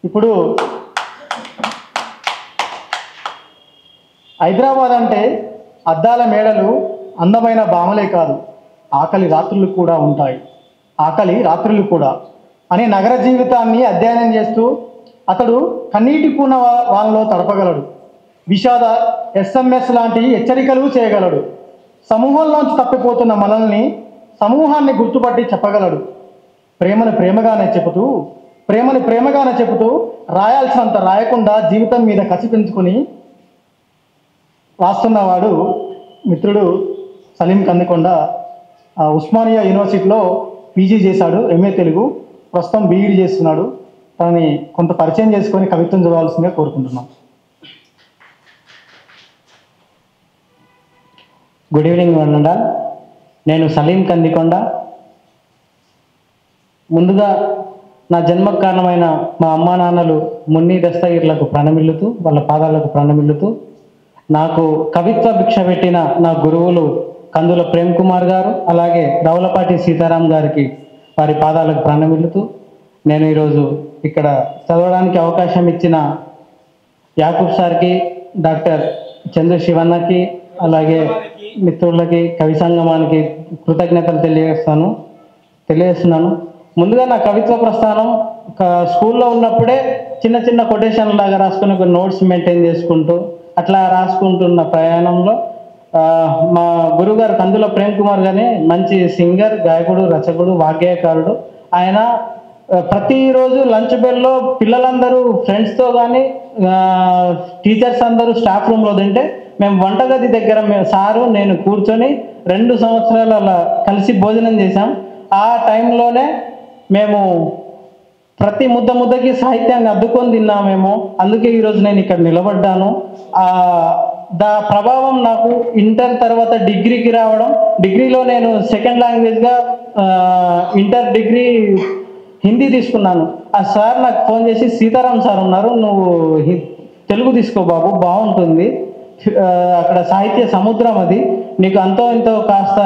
ఇప్పుడు హైదరాబాద్ అంటే అద్దాల మేడలు, అందమైన భామలే కాదు, ఆకలి రాత్రులు కూడా ఉంటాయి, ఆకలి రాత్రులు కూడా అనే నగర జీవితాన్ని అధ్యయనం చేస్తూ అతడు కన్నీటి పూన వాళ్ళలో తడపగలడు, విషాద SMS లాంటి హెచ్చరికలు చేయగలడు, సమూహంలోంచి తప్పిపోతున్న మనల్ని సమూహాన్ని గుర్తుపట్టి చెప్పగలడు, ప్రేమను ప్రేమగానే చెబుతూ రాయాల్సినంత రాయకుండా జీవితం మీద కసి పెంచుకొని రాస్తున్నవాడు మిత్రుడు సలీం కందికొండ. ఉస్మానియా యూనివర్సిటీలో PG చేశాడు, MA తెలుగు, ప్రస్తుతం BEd చేస్తున్నాడు. తనని కొంత పరిచయం చేసుకొని కవిత్వం చదవాల్సిందిగా కోరుకుంటున్నాం. Good evening wonder. నేను సలీం కందికొండ. ముందుగా నా జన్మకు కారణమైన మా అమ్మా నాన్నలు మున్ని దస్తగిర్లకు ప్రణమిల్లుతూ, వాళ్ళ పాదాలకు ప్రణమిల్లుతూ, నాకు కవిత్వ భిక్ష పెట్టిన నా గురువులు కందుల ప్రేమ్ కుమార్ గారు, అలాగే రౌలపాటి సీతారాం గారికి వారి పాదాలకు ప్రణమిల్లుతూ, నేను ఈరోజు ఇక్కడ చదవడానికి అవకాశం ఇచ్చిన యాకూబ్ సార్కి, డాక్టర్ చంద్ర శివన్నకి, అలాగే మిత్రులకి, కవి సంగమానికి కృతజ్ఞతలు తెలియజేస్తున్నాను. ముందుగా నా కవిత్వ ప్రస్థానం స్కూల్లో ఉన్నప్పుడే చిన్న చిన్న కొటేషన్ లాగా రాసుకుని ఒక నోట్స్ మెయింటైన్ చేసుకుంటూ అట్లా రాసుకుంటున్న ప్రయాణంలో మా గురుగారు కందుల ప్రేమ్ కుమార్ గారిని మంచి సింగర్, గాయకుడు, రచకుడు, వాగ్గేయకారుడు. ఆయన ప్రతిరోజు లంచ్ బెల్లో పిల్లలందరూ ఫ్రెండ్స్తో కానీ టీచర్స్ అందరూ స్టాఫ్ రూమ్లో తింటే మేము వంటగది దగ్గర సారు నేను కూర్చొని 2 సంవత్సరాలు అలా కలిసి భోజనం చేశాం. ఆ టైంలోనే మేము ప్రతి ముద్దకి సాహిత్యాన్ని అద్దుకొని తిన్నామేమో, అందుకే ఈరోజు నేను ఇక్కడ నిలబడ్డాను. ప్రభావం నాకు ఇంటర్ తర్వాత డిగ్రీకి రావడం, డిగ్రీలో నేను సెకండ్ లాంగ్వేజ్గా ఇంటర్ డిగ్రీ హిందీ తీసుకున్నాను. ఆ సార్ నాకు ఫోన్ చేసి, సీతారాం సార్ ఉన్నారు, నువ్వు తెలుగు తీసుకో బాబు, బాగుంటుంది, అక్కడ సాహిత్య సముద్రం, అది నీకు అంతో ఎంతో కాస్త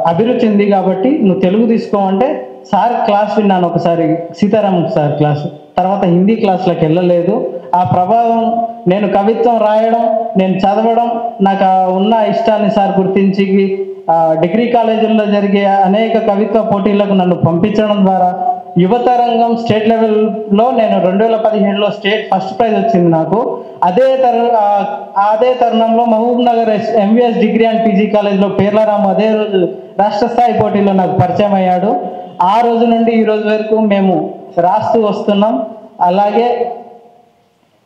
అభిరుచి ఉంది కాబట్టి నువ్వు తెలుగు తీసుకో అంటే సార్ క్లాస్ విన్నాను ఒకసారి, సీతారాం సార్ క్లాస్. తర్వాత హిందీ క్లాస్లోకి వెళ్ళలేదు. ఆ ప్రభావం, నేను కవిత్వం రాయడం, నేను చదవడం, నాకు ఉన్న ఇష్టాన్ని సార్ గుర్తించి డిగ్రీ కాలేజీల్లో జరిగే అనేక కవిత్వ పోటీలకు నన్ను పంపించడం ద్వారా యువతరంగం స్టేట్ లెవెల్లో నేను 2015లో స్టేట్ ఫస్ట్ ప్రైజ్ వచ్చింది నాకు. అదే తరుణంలో Mahabubnagar MVS degree and PG కాలేజ్లో పేర్లరాము అదే రోజు రాష్ట్ర స్థాయి పోటీలో నాకు పరిచయం అయ్యాడు. ఆ రోజు నుండి ఈ రోజు వరకు మేము రాస్తూ వస్తున్నాం.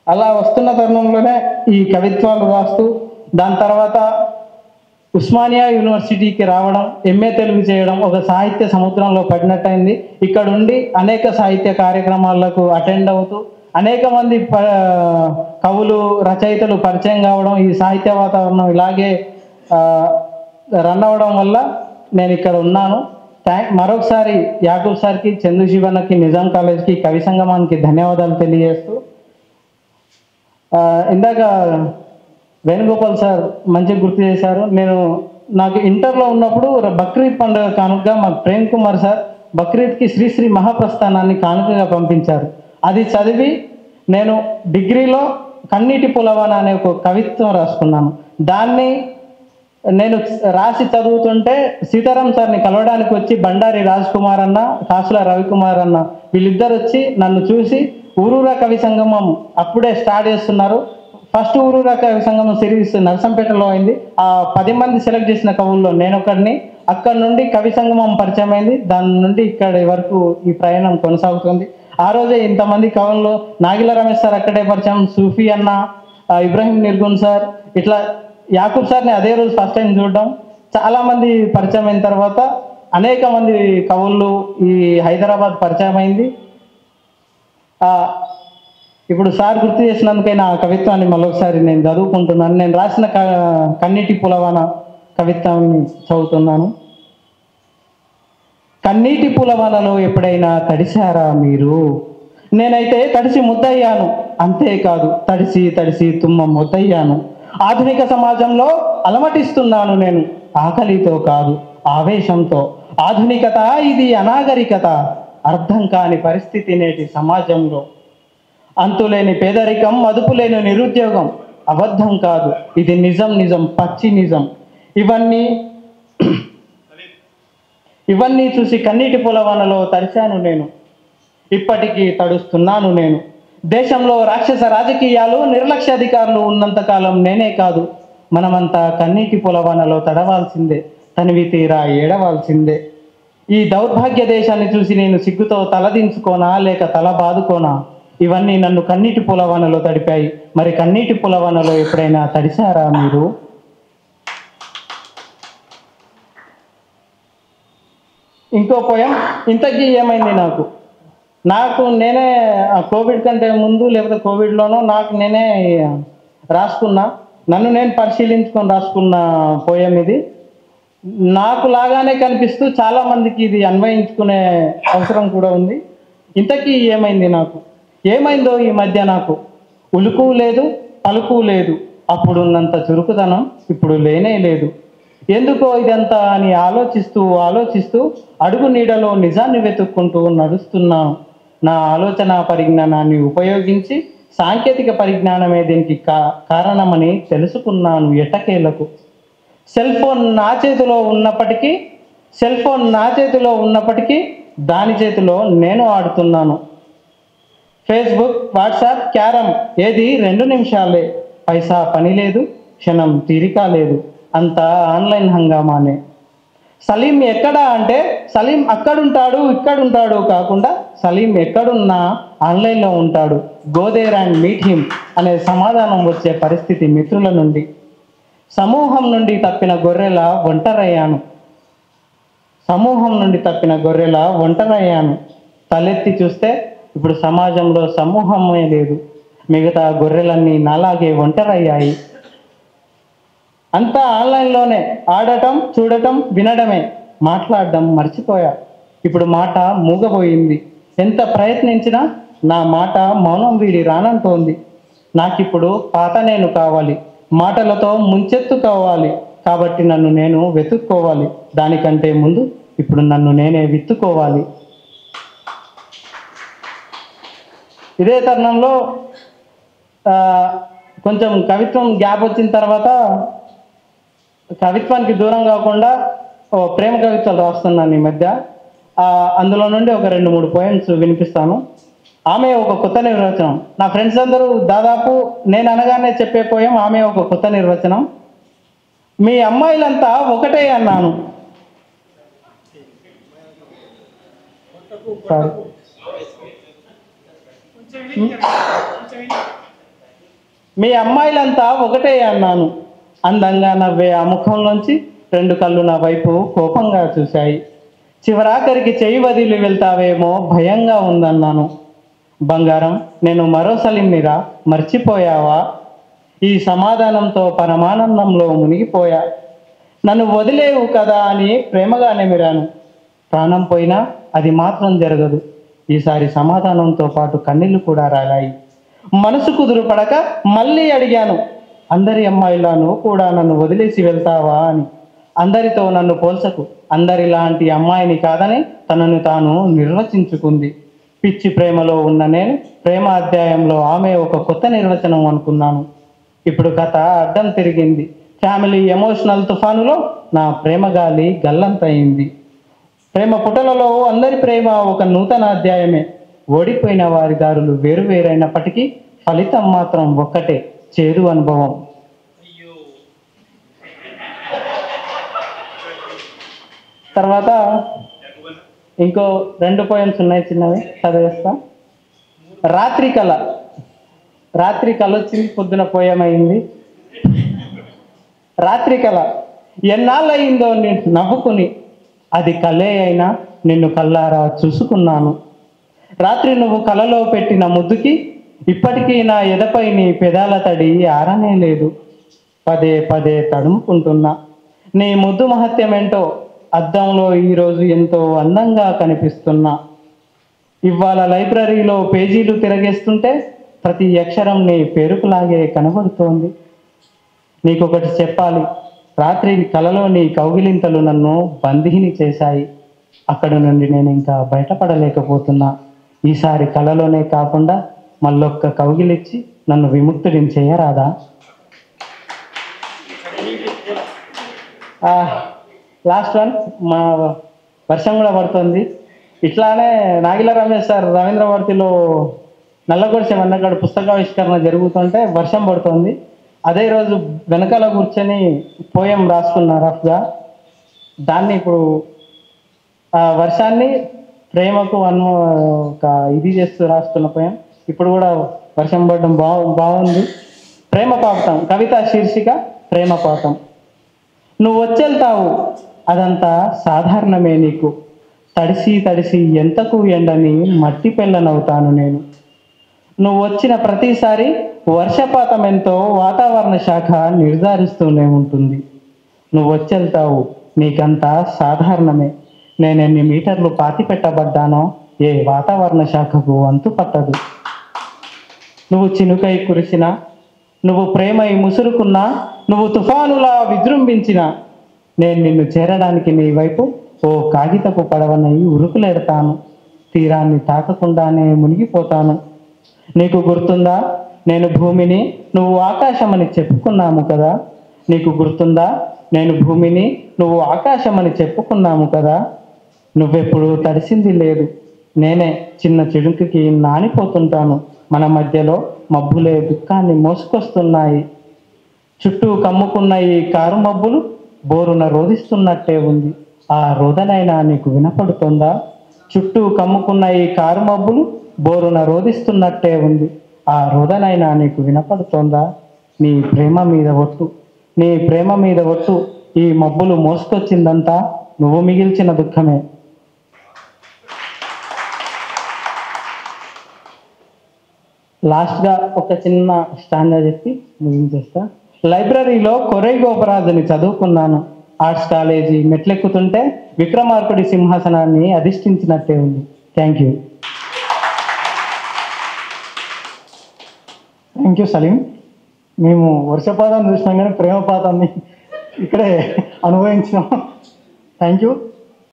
అలా వస్తున్న తరుణంలోనే ఈ కవిత్వాలు రాస్తూ, దాని తర్వాత ఉస్మానియా యూనివర్సిటీకి రావడం, MA తెలుగు చేయడం, ఒక సాహిత్య సముద్రంలో పడినట్టయింది. ఇక్కడ ఉండి అనేక సాహిత్య కార్యక్రమాలకు అటెండ్ అవుతూ అనేక మంది కవులు, రచయితలు పరిచయం కావడం, ఈ సాహిత్య వాతావరణం ఇలాగే రన్ అవ్వడం వల్ల నేను ఇక్కడ ఉన్నాను. మరొకసారి యాకూబ్ సార్కి, చందు శివన్నకి, నిజాం కాలేజ్కి, కవి సంగమానికి ధన్యవాదాలు తెలియజేస్తూ, ఇందాక వేణుగోపాల్ సార్ మంచిగా గుర్తు చేశారు. నాకు ఇంటర్లో ఉన్నప్పుడు బక్రీద్ పండుగ కానుకగా మా ప్రేమ్ కుమార్ సార్ బక్రీద్కి శ్రీశ్రీ మహాప్రస్థానాన్ని కానుకగా పంపించారు. అది చదివి నేను డిగ్రీలో కన్నీటి పులవన అనే ఒక కవిత్వం రాసుకున్నాను. దాన్ని నేను రాసి చదువుతుంటే సీతారాం సార్ని కలవడానికి వచ్చి బండారి రాజ్ కుమార్ అన్న, కాసుల రవికుమార్ అన్న వీళ్ళిద్దరు వచ్చి నన్ను చూసి, ఊరూరా కవి సంగమం అప్పుడే స్టార్ట్ చేస్తున్నారు, ఫస్ట్ ఊరూరా కవి సంగమం సిరీస్ నర్సంపేటలో అయింది, ఆ 10 మంది సెలెక్ట్ చేసిన కవుల్లో నేనొకడిని, అక్కడి నుండి కవి సంగమం పరిచయం అయింది, దాని నుండి ఇక్కడి వరకు ఈ ప్రయాణం కొనసాగుతుంది. ఆ రోజే ఇంతమంది కవుల్లో నాగిల రమేష్ సార్ అక్కడే పరిచయం, సూఫీ అన్న, ఇబ్రాహీం నిర్గున్ సార్, ఇట్లా యాకూబ్ సార్ని అదే రోజు ఫస్ట్ టైం చూడడం, చాలామంది పరిచయం అయిన తర్వాత అనేక మంది కవులు ఈ హైదరాబాద్ పరిచయం అయింది. ఇప్పుడు సార్ గుర్తు చేసినందుకైనా ఆ కవిత్వాన్ని మరొకసారి నేను చదువుకుంటున్నాను. నేను రాసిన కన్నీటి పులవన కవిత్వాన్ని చదువుతున్నాను. కన్నీటి పులవనలో ఎప్పుడైనా తడిశారా మీరు? నేనైతే తడిసి ముద్దయ్యాను, అంతేకాదు తడిసి తడిసి తుమ్మ ముద్దయ్యాను. ఆధునిక సమాజంలో అలమటిస్తున్నాను నేను, ఆకలితో కాదు ఆవేశంతో. ఆధునికత ఇది అనాగరికత, అర్థం కాని పరిస్థితి నేటి సమాజంలో. అంతులేని పేదరికం, అదుపులేని నిరుద్యోగం అబద్ధం కాదు, ఇది నిజం, నిజం, పచ్చి నిజం. ఇవన్నీ చూసి కన్నీటి పొలవనలో తడిశాను నేను, ఇప్పటికీ తడుస్తున్నాను నేను. దేశంలో రాక్షస రాజకీయాలు, నిర్లక్ష్య అధికారులు ఉన్నంతకాలం నేనే కాదు, మనమంతా కన్నీటి పొలవనలో తడవాల్సిందే, తనివి తీరా ఏడవాల్సిందే. ఈ దౌర్భాగ్య దేశాన్ని చూసి నేను సిగ్గుతో తలదించుకోనా లేక తల బాదుకోనా? ఇవన్నీ నన్ను కన్నీటి పొలవనలో తడిపాయి. మరి కన్నీటి పొలవనలో ఎప్పుడైనా తడిశారా మీరు? ఇంకో పోయం, ఇంతకీ ఏమైంది నాకు నేనే కోవిడ్ కంటే ముందు లేకపోతే కోవిడ్లోనో నాకు నేనే రాసుకున్నా, నన్ను నేను పరిశీలించుకొని రాసుకున్న పోయం ఇది. నాకు లాగానే కనిపిస్తూ చాలామందికి ఇది అన్వయించుకునే అవసరం కూడా ఉంది. ఇంతకీ ఏమైంది ఏమైందో ఈ మధ్య నాకు, ఉలుకు లేదు పలుకు లేదు, అప్పుడున్నంత చురుకుదనం ఇప్పుడు లేనే లేదు. ఎందుకో ఇదంతా అని ఆలోచిస్తూ అడుగు నీడలో నిజాన్ని వెతుక్కుంటూ నడుస్తున్నాను. నా ఆలోచన పరిజ్ఞానాన్ని ఉపయోగించి సాంకేతిక పరిజ్ఞానమే దీనికి కారణమని తెలుసుకున్నాను ఎట్టకేలకు. సెల్ ఫోన్ నా చేతిలో ఉన్నప్పటికీ దాని చేతిలో నేను ఆడుతున్నాను. ఫేస్బుక్, వాట్సాప్, క్యారమ్ ఏది 2 నిమిషాలే, పైసా పని లేదు, క్షణం తీరిక లేదు, అంతా ఆన్లైన్ హంగామానే. సలీం ఎక్కడా అంటే సలీం అక్కడుంటాడు ఇక్కడుంటాడు కాకుండా సలీం ఎక్కడున్నా ఆన్లైన్లో ఉంటాడు. Go there and meet him అనే సమాధానం వచ్చే పరిస్థితి మిత్రుల నుండి. సమూహం నుండి తప్పిన గొర్రెల ఒంటరయ్యాను. తలెత్తి చూస్తే ఇప్పుడు సమాజంలో సమూహమే లేదు, మిగతా గొర్రెలన్నీ నాలాగే ఒంటరయ్యాయి. అంతా ఆన్లైన్లోనే, ఆడటం, చూడటం, వినడమే, మాట్లాడడం మర్చిపోయా. ఇప్పుడు మాట మూగబోయింది. ఎంత ప్రయత్నించినా నా మాట మౌనం వీడి రానంటోంది. నాకిప్పుడు పాత నేను కావాలి, మాటలతో ముంచెత్తుకోవాలి, కాబట్టి నన్ను నేను వెతుక్కోవాలి. దానికంటే ముందు ఇప్పుడు నన్ను నేనే విత్తుకోవాలి. ఇదే తరుణంలో కొంచెం కవిత్వం గ్యాప్ వచ్చిన తర్వాత కవిత్వానికి దూరం కాకుండా ప్రేమ కవిత్వాలు రాస్తున్నాను ఈ మధ్య. అందులో నుండి ఒక 2-3 పోయిమ్స్ వినిపిస్తాను. ఆమె ఒక కొత్త నిర్వచనం. నా ఫ్రెండ్స్ అందరూ దాదాపు నేను అనగానే చెప్పే పోయం ఆమె ఒక కొత్త నిర్వచనం. మీ అమ్మాయిలంతా ఒకటే అన్నాను. మీ అమ్మాయిలంతా ఒకటే అన్నాను. అందంగా నవ్వే ఆ ముఖంలోంచి 2 కళ్ళు నా వైపు కోపంగా చూశాయి. చివరాఖరికి చెయ్యి వదిలి వెళ్తావేమో భయంగా ఉందన్నాను. బంగారం, నేను మరో సలీంనిరా, మర్చిపోయావా? ఈ సమాధానంతో పరమానందంలో మునిగిపోయా. నన్ను వదిలేవు కదా అని ప్రేమగా నెమిరాను. ప్రాణం పోయినా అది మాత్రం జరగదు. ఈసారి సమాధానంతో పాటు కన్నీళ్లు కూడా రాలాయి. మనసు కుదురుపడక మళ్ళీ అడిగాను, అందరి అమ్మాయిలా నువ్వు కూడా నన్ను వదిలేసి వెళ్తావా అని. అందరితో నన్ను పోల్చకు, అందరిలాంటి అమ్మాయిని కాదని తనను తాను నిర్వచించుకుంది. పిచ్చి ప్రేమలో ఉన్న నేను ప్రేమ అధ్యాయంలో ఆమె ఒక కొత్త నిర్వచనం అనుకున్నాను. ఇప్పుడు కథ అడ్డం తిరిగింది. ఫ్యామిలీ ఎమోషనల్ తుఫానులో నా ప్రేమ గాలి గల్లంతయింది. ప్రేమ పుటలలో అందరి ప్రేమ ఒక నూతన అధ్యాయమే. ఓడిపోయిన వారి దారులు వేరువేరైనప్పటికీ ఫలితం మాత్రం ఒక్కటే, చేదు అనుభవం. తర్వాత ఇంకో 2 పోయమ్స్ ఉన్నాయి, చిన్నవి చదివేస్తా. రాత్రి కళ వచ్చింది, పొద్దున పోయం అయింది. రాత్రి కళ, ఎన్నాళ్ళయిందో నవ్వుకుని, అది కలే అయినా నిన్ను కళ్ళారా చూసుకున్నాను. రాత్రి నువ్వు కలలో పెట్టిన ముద్దుకి ఇప్పటికీ నా ఎదపై నీ పెదాల తడి ఆరనే లేదు. పదే పదే తడుముకుంటున్నా. నీ ముద్దు మహత్యమేంటో అద్దంలో ఈరోజు ఎంతో అందంగా కనిపిస్తున్నా. ఇవాళ లైబ్రరీలో పేజీలు తిరగేస్తుంటే ప్రతి అక్షరం నీ పేరుకులాగే కనబడుతోంది. నీకొకటి చెప్పాలి, రాత్రి కలలో నీ కౌగిలింతలు నన్ను బందీని చేశాయి. అక్కడ నుండి నేను ఇంకా బయటపడలేకపోతున్నా. ఈసారి కలలోనే కాకుండా మళ్ళొక్క కౌగిలిచ్చి నన్ను విముక్తుడిని చేయరాదా? Last one. మా వర్షం కూడా పడుతుంది. ఇట్లానే నాగిల రమేష్ సార్ రవీంద్ర భారతిలో నల్లగొడిసె వన్నగాడు పుస్తకావిష్కరణ జరుగుతుంటే వర్షం పడుతుంది. అదే రోజు వెనకాల కూర్చొని పోయం రాసుకున్న రఫ్గా. దాన్ని ఇప్పుడు ఆ వర్షాన్ని ప్రేమకు ఒక ఇది చేస్తూ రాసుకున్న పోయం. ఇప్పుడు కూడా వర్షం పడడం బాగుంది. ప్రేమ పాఠం, కవిత శీర్షిక ప్రేమ పాఠం. నువ్వు వచ్చేళ్తావు, అదంతా సాధారణమే నీకు. తడిసి తడిసి ఎంతకు ఎండని మట్టి పెళ్ళనవుతాను నేను. నువ్వు వచ్చిన ప్రతిసారి వర్షపాతం ఎంతో వాతావరణ శాఖ నిర్ధారిస్తూనే ఉంటుంది. నువ్వు వచ్చేళ్తావు, నీకంతా సాధారణమే. నేను ఎన్ని మీటర్లు పాతి పెట్టబడ్డానో ఏ వాతావరణ శాఖకు అంతు పట్టదు. నువ్వు చినుకై కురిసినా, నువ్వు ప్రేమై ముసురుకున్నా, నువ్వు తుఫానులా విజృంభించినా, నేను నిన్ను చేరడానికి నీ వైపు ఓ కాగితపు పడవనై ఉరుకులెడతాను. తీరాన్ని తాకకుండానే మునిగిపోతాను. నీకు గుర్తుందా, నేను భూమిని, నువ్వు ఆకాశమని చెప్పుకున్నాము కదా? నీకు గుర్తుందా, నేను భూమిని, నువ్వు ఆకాశమని చెప్పుకున్నాము కదా? నువ్వెప్పుడు తడిసింది లేదు. నేనే చిన్న చిడుకుకి నానిపోతుంటాను. మన మధ్యలో మబ్బులే దుఃఖాన్ని మోసుకొస్తున్నాయి. చుట్టూ కమ్ముకున్న ఈ కారు మబ్బులు బోరున రోధిస్తున్నట్టే ఉంది. ఆ రోదనైనా నీకు వినపడుతుందా? చుట్టూ కమ్ముకున్న ఈ కారు మబ్బులు బోరున రోధిస్తున్నట్టే ఉంది. ఆ రోదనైనా నీకు వినపడుతోందా? నీ ప్రేమ మీద ఒట్టు, నీ ప్రేమ మీద ఒట్టు. ఈ మబ్బులు మోసుకొచ్చిందంతా నువ్వు మిగిల్చిన దుఃఖమే. లాస్ట్గా ఒక చిన్న స్టాండా చెప్పి ముగించేస్తా. లైబ్రరీలో కొరై గోపరాజుని చదువుకున్నాను. ఆర్ట్స్ కాలేజీ మెట్లెక్కుతుంటే విక్రమార్కుడి సింహాసనాన్ని అధిష్ఠించినట్టే ఉంది. Thank you. Thank you Salim. మేము వర్షపాతాన్ని చూసినాం కానీ ప్రేమపాతాన్ని ఇక్కడే అనుభవించినాం. Thank you.